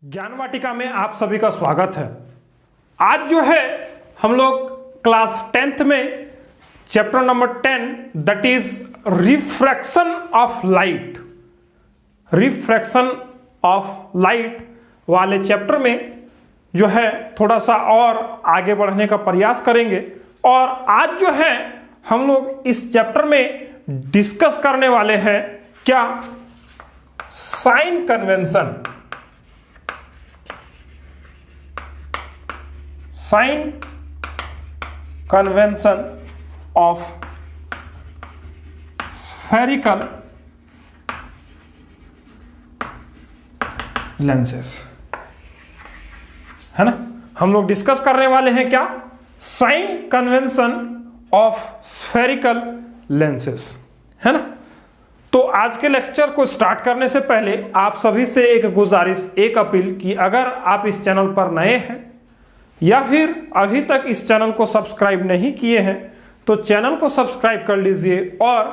ज्ञान वाटिका में आप सभी का स्वागत है। आज जो है हम लोग क्लास 10th में chapter number 10 that is refraction of light, refraction of light वाले चैप्टर में जो है थोड़ा सा और आगे बढ़ने का प्रयास करेंगे। और आज जो है हम लोग इस चैप्टर में डिस्कस करने वाले हैं क्या, sign convention, sign convention of spherical lenses, है ना। हम लोग डिस्कस करने वाले हैं क्या, sign convention of spherical lenses, है ना। तो आज के लेक्चर को स्टार्ट करने से पहले आप सभी से एक गुजारिश, एक अपील कि अगर आप इस चैनल पर नए हैं या फिर अभी तक इस चैनल को सब्सक्राइब नहीं किए हैं तो चैनल को सब्सक्राइब कर लीजिए और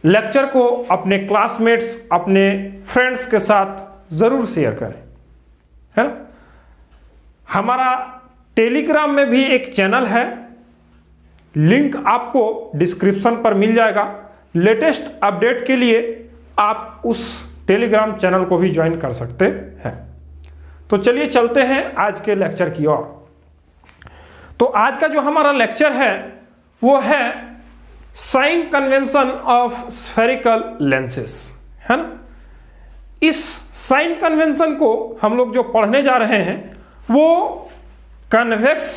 लेक्चर को अपने क्लासमेट्स, अपने फ्रेंड्स के साथ जरूर शेयर करें, है ना। हमारा टेलीग्राम में भी एक चैनल है, लिंक आपको डिस्क्रिप्शन पर मिल जाएगा। लेटेस्ट अपडेट के लिए आप उस टेलीग्राम चैनल को भी ज्वाइन कर सकते हैं। तो चलिए चलते हैं आज के लेक्चर की ओर। तो आज का जो हमारा लेक्चर है वो है sign convention of spherical lenses, है ना। इस साइन कन्वेंशन को हम लोग जो पढ़ने जा रहे हैं वो कन्वेक्स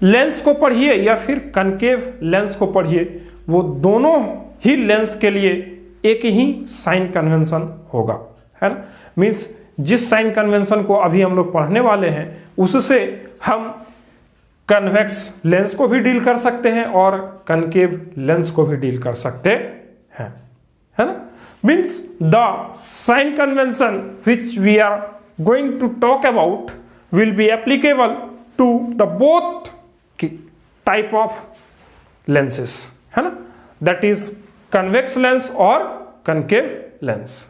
लेंस को पढ़िए या फिर कनकेव लेंस को पढ़िए, वो दोनों ही लेंस के लिए एक ही साइन कन्वेंशन होगा, है ना। मीन्स जिस साइन कन्वेंशन को अभी हम लोग पढ़ने वाले हैं उससे हम कन्वेक्स लेंस को भी डील कर सकते हैं और कनकेव लेंस को भी डील कर सकते हैं, है ना। Means the sign convention which we are going to talk about will be applicable to the both type of lenses, है ना। दैट इज कन्वेक्स लेंस और कनकेव लेंस।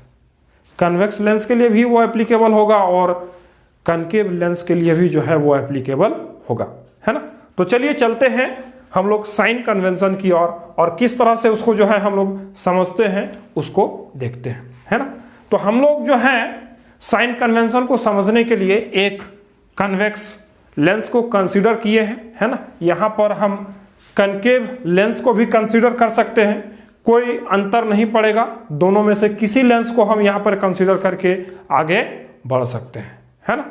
कन्वेक्स लेंस के लिए भी वो एप्लीकेबल होगा और कनकेव लेंस के लिए भी जो है वो एप्लीकेबल होगा, है ना। तो चलिए चलते हैं हम लोग साइन कन्वेंशन की ओर और किस तरह से उसको जो है हम लोग समझते हैं उसको देखते हैं, है ना। तो हम लोग जो है साइन कन्वेंशन को समझने के लिए एक कन्वेक्स लेंस को कंसीडर किए हैं, है ना। यहाँ पर हम कनकेव लेंस को भी कंसीडर कर सकते हैं, कोई अंतर नहीं पड़ेगा, दोनों में से किसी लेंस को हम यहाँ पर कंसीडर करके आगे बढ़ सकते हैं, है ना।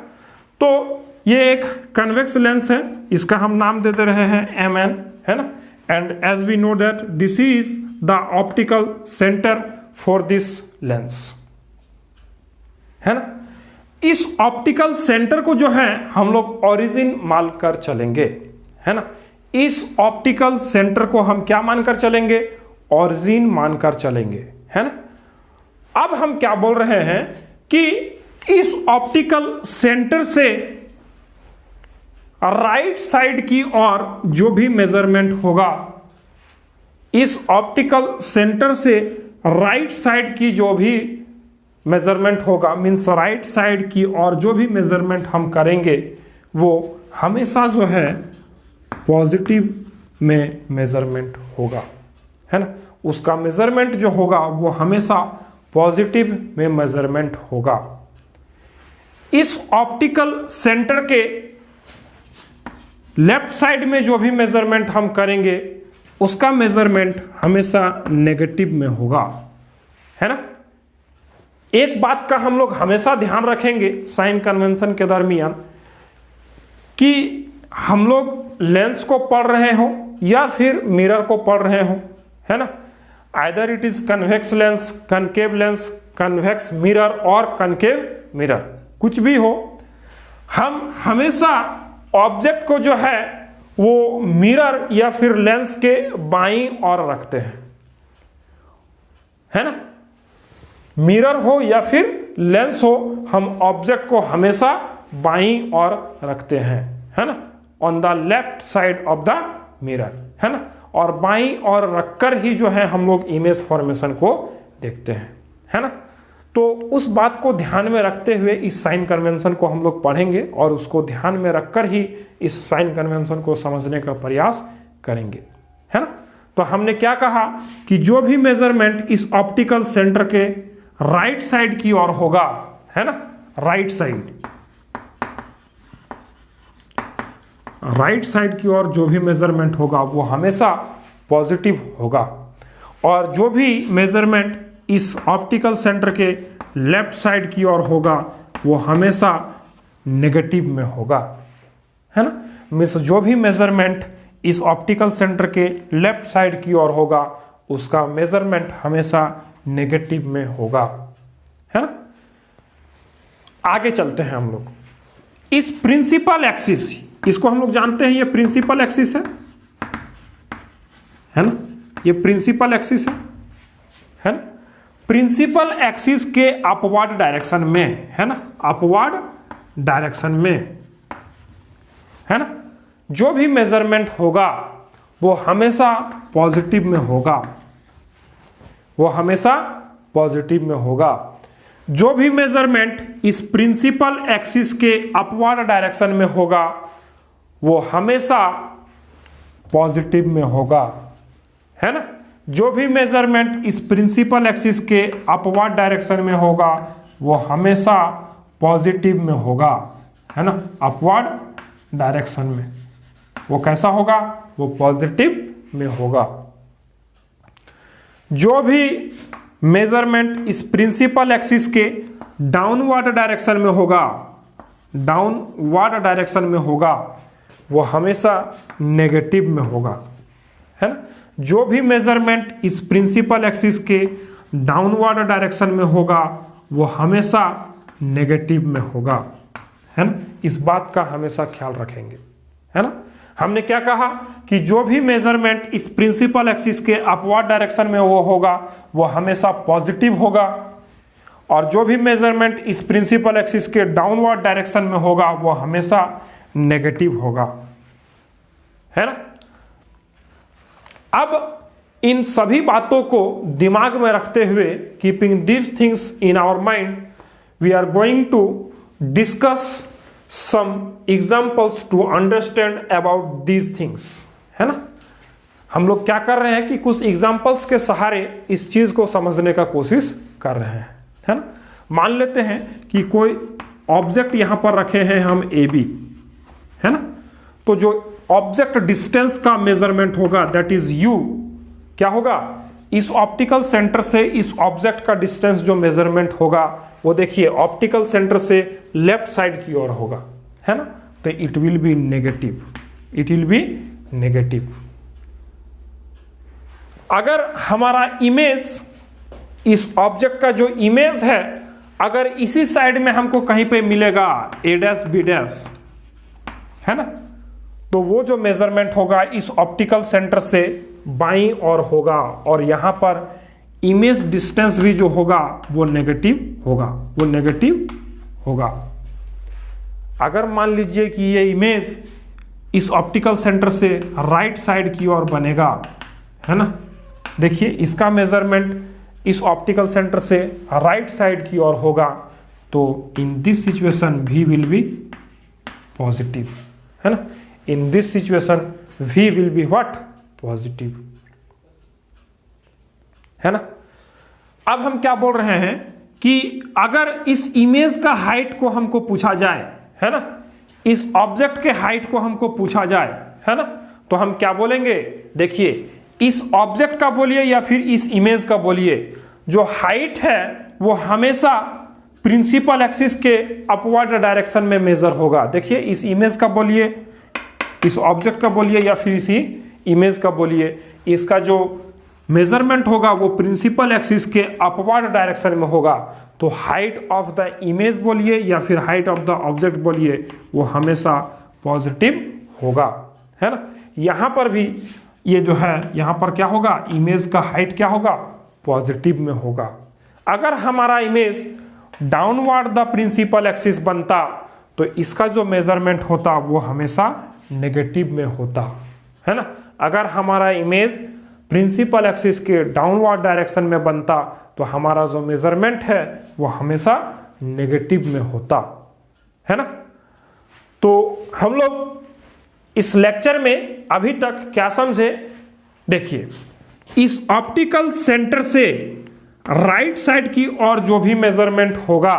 तो ये एक कन्वेक्स लेंस है, इसका हम नाम देते रहे हैं MN, है ना। And as we know that this is the optical centre for this lens, है ना। इस ऑप्टिकल सेंटर को जो है हम लोग ओरिजिन मानकर चलेंगे, है ना। इस ऑप्टिकल सेंटर को हम क्या मानकर चलेंगे, ओरिजिन मानकर चलेंगे, है ना। अब हम क्या बोल रहे हैं कि इस ऑप्टिकल सेंटर से राइट साइड की ओर जो भी मेजरमेंट होगा, इस ऑप्टिकल सेंटर से राइट साइड की जो भी मेजरमेंट होगा, मीन्स राइट साइड की ओर जो भी मेजरमेंट हम करेंगे वो हमेशा जो है पॉजिटिव में मेजरमेंट होगा, है ना। उसका मेजरमेंट जो होगा वो हमेशा पॉजिटिव में मेजरमेंट होगा। इस ऑप्टिकल सेंटर के लेफ्ट साइड में जो भी मेजरमेंट हम करेंगे उसका मेजरमेंट हमेशा नेगेटिव में होगा, है ना। एक बात का हम लोग हमेशा ध्यान रखेंगे साइन कन्वेंशन के दरमियान कि हम लोग लेंस को पढ़ रहे हो या फिर मिरर को पढ़ रहे हो, है ना। Either it is convex lens, concave lens, convex mirror और कनकेव मिरर, कुछ भी हो, हम हमेशा ऑब्जेक्ट को जो है वो मिरर या फिर लेंस के बाईं ओर रखते हैं, है ना। मिरर हो या फिर लेंस हो, हम ऑब्जेक्ट को हमेशा बाईं ओर रखते हैं, है ना, on the left side of the mirror, है ना। और बाईं ओर रखकर ही जो है हम लोग इमेज फॉर्मेशन को देखते हैं, है ना। तो उस बात को ध्यान में रखते हुए इस साइन कन्वेंशन को हम लोग पढ़ेंगे और उसको ध्यान में रखकर ही इस साइन कन्वेंशन को समझने का प्रयास करेंगे, है ना। तो हमने क्या कहा कि जो भी मेजरमेंट इस ऑप्टिकल सेंटर के राइट साइड की ओर होगा, है ना, राइट साइड की ओर जो भी मेजरमेंट होगा वो हमेशा पॉजिटिव होगा, और जो भी मेजरमेंट इस ऑप्टिकल सेंटर के लेफ्ट साइड की ओर होगा वो हमेशा नेगेटिव में होगा, है ना। मीन्स जो भी मेजरमेंट इस ऑप्टिकल सेंटर के लेफ्ट साइड की ओर होगा उसका मेजरमेंट हमेशा नेगेटिव में होगा, है ना। आगे चलते हैं हम लोग। इस प्रिंसिपल एक्सिस, इसको हम लोग जानते हैं, ये प्रिंसिपल एक्सिस है ना, ये प्रिंसिपल एक्सिस है ना। प्रिंसिपल एक्सिस के अपवर्ड डायरेक्शन में, है ना, अपवर्ड डायरेक्शन में, है ना, जो भी मेजरमेंट होगा वो हमेशा पॉजिटिव में होगा, वो हमेशा पॉजिटिव में होगा। जो भी मेजरमेंट इस प्रिंसिपल एक्सिस के अपवर्ड डायरेक्शन में होगा वो हमेशा पॉजिटिव में होगा, है ना। जो भी मेजरमेंट इस प्रिंसिपल एक्सिस के अपवर्ड डायरेक्शन में होगा वो हमेशा पॉजिटिव में होगा, है ना, अपवर्ड डायरेक्शन में। वो कैसा होगा? वो पॉजिटिव में होगा। जो भी मेजरमेंट इस प्रिंसिपल एक्सिस के डाउनवर्ड डायरेक्शन में होगा, डाउनवर्ड डायरेक्शन में होगा, वो हमेशा नेगेटिव में होगा, है ना। जो भी मेजरमेंट इस प्रिंसिपल एक्सिस के डाउनवर्ड डायरेक्शन में होगा वो हमेशा नेगेटिव में होगा, है ना। इस बात का हमेशा ख्याल रखेंगे, है ना। हमने क्या कहा कि जो भी मेजरमेंट इस प्रिंसिपल एक्सिस के अपवर्ड डायरेक्शन में वो होगा वो हमेशा पॉजिटिव होगा, और जो भी मेजरमेंट इस प्रिंसिपल एक्सिस के डाउनवर्ड डायरेक्शन में होगा वो हमेशा नेगेटिव होगा, है ना। अब इन सभी बातों को दिमाग में रखते हुए, keeping these things in our mind, we are going to discuss some examples to understand about these things, है ना। हम लोग क्या कर रहे हैं कि कुछ एग्जाम्पल्स के सहारे इस चीज को समझने का कोशिश कर रहे हैं, है ना। मान लेते हैं कि कोई ऑब्जेक्ट यहां पर रखे हैं हम ए बी, है ना। तो जो ऑब्जेक्ट डिस्टेंस का मेजरमेंट होगा दैट इज यू, क्या होगा? इस ऑप्टिकल सेंटर से इस ऑब्जेक्ट का डिस्टेंस जो मेजरमेंट होगा वो देखिए ऑप्टिकल सेंटर से लेफ्ट साइड की ओर होगा, है ना। तो it will be negative, it will be negative. अगर हमारा इमेज, इस ऑब्जेक्ट का जो इमेज है, अगर इसी साइड में हमको कहीं पे मिलेगा ए डैश बी डैश, है ना, तो वो जो मेजरमेंट होगा इस ऑप्टिकल सेंटर से बाईं ओर होगा, और यहां पर इमेज डिस्टेंस भी जो होगा वो नेगेटिव होगा, वो नेगेटिव होगा। अगर मान लीजिए कि ये इमेज इस ऑप्टिकल सेंटर से राइट साइड की ओर बनेगा, है ना, देखिए इसका मेजरमेंट इस ऑप्टिकल सेंटर से राइट साइड की ओर होगा, तो in this situation V will be positive, है ना। In this situation V will be what? Positive, है ना। अब हम क्या बोल रहे हैं कि अगर इस इमेज का हाइट को हमको पूछा जाए, है ना, इस ऑब्जेक्ट के हाइट को हमको पूछा जाए, है ना, तो हम क्या बोलेंगे? देखिए इस ऑब्जेक्ट का बोलिए या फिर इस इमेज का बोलिए, जो हाइट है वो हमेशा प्रिंसिपल एक्सिस के अपवर्ड डायरेक्शन में मेजर होगा। देखिए इस इमेज का बोलिए, इस ऑब्जेक्ट का बोलिए या फिर इसी इमेज का बोलिए, इसका जो मेजरमेंट होगा वो प्रिंसिपल एक्सिस के अपवर्ड डायरेक्शन में होगा। तो हाइट ऑफ द इमेज बोलिए या फिर हाइट ऑफ द ऑब्जेक्ट बोलिए, वो हमेशा पॉजिटिव होगा, है ना। यहां पर भी ये जो है, यहां पर क्या होगा? इमेज का हाइट क्या होगा? पॉजिटिव में होगा। अगर हमारा image downward the principal axis बनता तो इसका जो मेजरमेंट होता वो हमेशा नेगेटिव में होता, है ना। अगर हमारा इमेज प्रिंसिपल एक्सिस के डाउनवर्ड डायरेक्शन में बनता तो हमारा जो मेजरमेंट है वो हमेशा नेगेटिव में होता है ना। तो हम लोग इस लेक्चर में अभी तक क्या समझे, देखिए इस ऑप्टिकल सेंटर से राइट साइड की ओर जो भी मेजरमेंट होगा,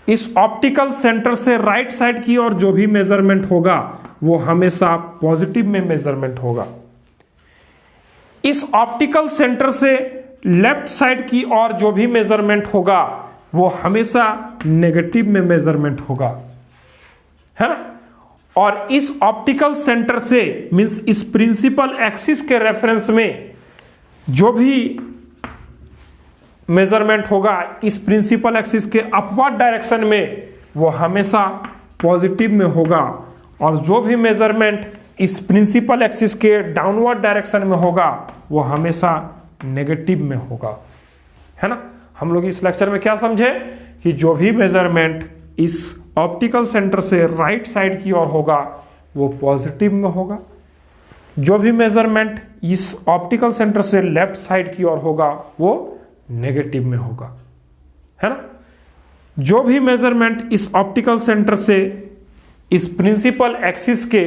इस ऑप्टिकल सेंटर से राइट साइड की ओर जो भी मेजरमेंट होगा वो हमेशा पॉजिटिव में मेजरमेंट होगा। इस ऑप्टिकल सेंटर से लेफ्ट साइड की ओर जो भी मेजरमेंट होगा वो हमेशा नेगेटिव में मेजरमेंट होगा, है ना। और इस ऑप्टिकल सेंटर से मींस इस प्रिंसिपल एक्सिस के रेफरेंस में जो भी मेजरमेंट होगा इस प्रिंसिपल एक्सिस के अपवर्ड डायरेक्शन में वो हमेशा पॉजिटिव में होगा, और जो भी मेजरमेंट इस प्रिंसिपल एक्सिस के डाउनवर्ड डायरेक्शन में होगा वो हमेशा नेगेटिव में होगा, है ना। हम लोग इस लेक्चर में क्या समझे कि जो भी मेजरमेंट इस ऑप्टिकल सेंटर से राइट साइड की ओर होगा वो पॉजिटिव में होगा, जो भी मेजरमेंट इस ऑप्टिकल सेंटर से लेफ्ट साइड की ओर होगा वो नेगेटिव में होगा, है ना। जो भी मेजरमेंट इस ऑप्टिकल सेंटर से इस प्रिंसिपल एक्सिस के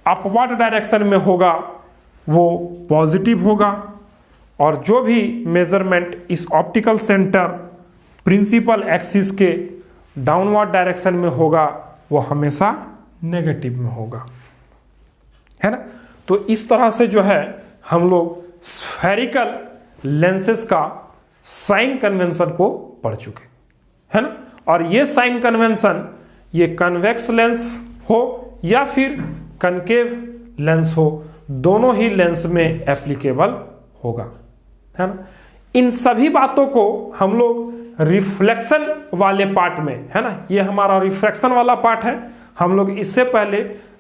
अपवर्ड डायरेक्शन में होगा वो पॉजिटिव होगा, और जो भी मेजरमेंट इस ऑप्टिकल सेंटर प्रिंसिपल एक्सिस के डाउनवर्ड डायरेक्शन में होगा वो हमेशा नेगेटिव में होगा, है ना। तो इस तरह से जो है हम लोग स्फेरिकल लेंसेस का साइन कन्वेंशन को पढ़ चुके, है ना। और ये साइन कन्वेंशन ये कन्वेक्स लेंस हो या फिर कनकेव लेंस हो, दोनों ही लेंस में एप्लीकेबल होगा, है ना। इन सभी बातों को हम लोग रिफ्लेक्शन वाले पार्ट में, है ना, ये हमारा रिफ्लेक्शन वाला पार्ट है, हम लोग इससे पहले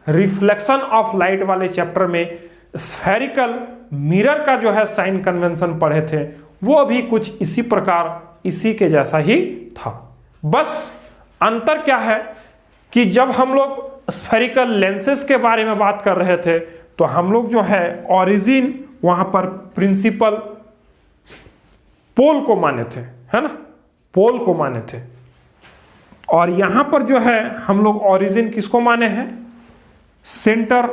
रिफ्लेक्शन ऑफ लाइट वाले चैप्टर में स्फेरिकल मिरर का जो है साइन कन्वेंशन पढ़े थे, वो भी कुछ इसी प्रकार इसी के जैसा ही था। बस अंतर क्या है कि जब हम लोग स्फेरिकल लेंसेस के बारे में बात कर रहे थे तो हम लोग जो है ओरिजिन वहां पर प्रिंसिपल पोल को माने थे, है ना, पोल को माने थे, और यहां पर जो है हम लोग ओरिजिन किसको माने हैं, सेंटर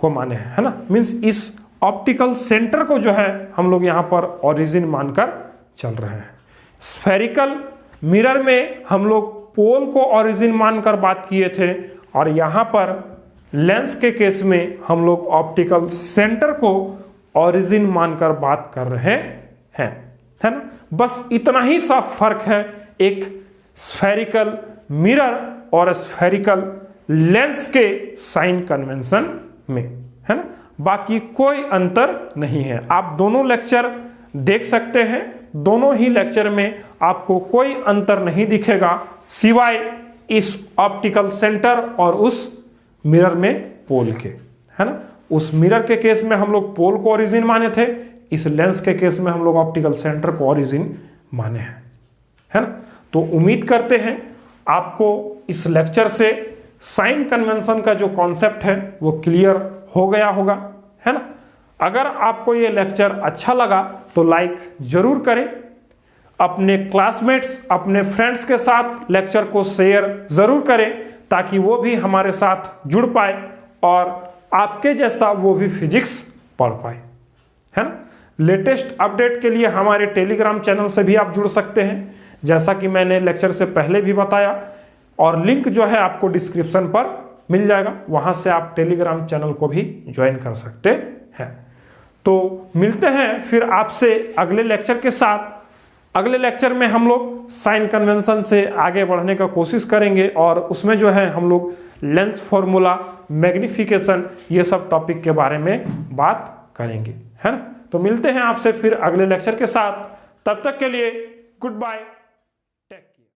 को माने हैं, है ना। मींस इस ऑप्टिकल सेंटर को जो है हम लोग यहां पर ओरिजिन मानकर चल रहे हैं। स्फेरिकल मिरर में हम लोग पोल को ओरिजिन मानकर बात किए थे, और यहां पर लेंस के केस में हम लोग ऑप्टिकल सेंटर को ओरिजिन मानकर बात कर रहे हैं, है ना। बस इतना ही सा फर्क है एक स्फेरिकल मिरर और स्फेरिकल लेंस के साइन कन्वेंशन में, है ना। बाकी कोई अंतर नहीं है। आप दोनों लेक्चर देख सकते हैं, दोनों ही लेक्चर में आपको कोई अंतर नहीं दिखेगा सिवाय इस ऑप्टिकल सेंटर और उस मिरर में पोल के, है ना। उस मिरर के केस में हम लोग पोल को ओरिजिन माने थे, इस लेंस के केस में हम लोग ऑप्टिकल सेंटर को ओरिजिन माने हैं, है ना। तो उम्मीद करते हैं आपको इस लेक्चर से साइन कन्वेंशन का जो कॉन्सेप्ट है वो क्लियर हो गया होगा, है ना। अगर आपको ये लेक्चर अच्छा लगा तो लाइक जरूर करें, अपने क्लासमेट्स अपने फ्रेंड्स के साथ लेक्चर को शेयर जरूर करें ताकि वो भी हमारे साथ जुड़ पाए और आपके जैसा वो भी फिजिक्स पढ़ पाए, है ना। लेटेस्ट अपडेट के लिए हमारे टेलीग्राम चैनल से भी आप जुड़ सकते हैं, जैसा कि मैंने लेक्चर से पहले भी बताया, और लिंक जो है आपको डिस्क्रिप्शन पर मिल जाएगा, वहां से आप टेलीग्राम चैनल को भी ज्वाइन कर सकते हैं। तो मिलते हैं फिर आपसे अगले लेक्चर के साथ। अगले लेक्चर में हम लोग साइन कन्वेंशन से आगे बढ़ने का कोशिश करेंगे और उसमें जो है हम लोग लेंस फॉर्मूला, मैग्निफिकेशन, ये सब टॉपिक के बारे में बात करेंगे, है ना। तो मिलते हैं आपसे फिर अगले लेक्चर के साथ, तब तक के लिए गुड बाय।